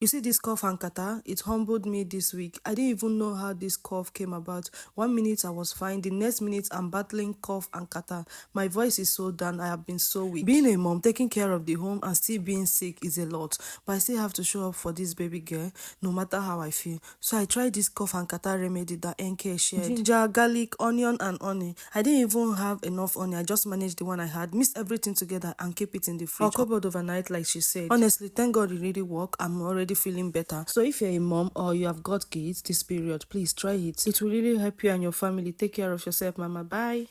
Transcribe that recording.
You see this cough and catarrh, it humbled me this week. I didn't even know how this cough came about. 1 minute I was fine, the next minute I'm battling cough and catarrh. My voice is so down, I have been so weak. Being a mom, taking care of the home and still being sick is a lot. But I still have to show up for this baby girl, no matter how I feel. So I tried this cough and catarrh remedy that NK shared. Ginger, garlic, onion and honey. I didn't even have enough honey, I just managed the one I had, mixed everything together and keep it in the fridge. Or cupboard overnight like she said. Honestly, thank God it really worked. I'm already feeling better. So if you're a mom or you have got kids this period, please try it. It will really help you and your family. Take care of yourself, mama. Bye.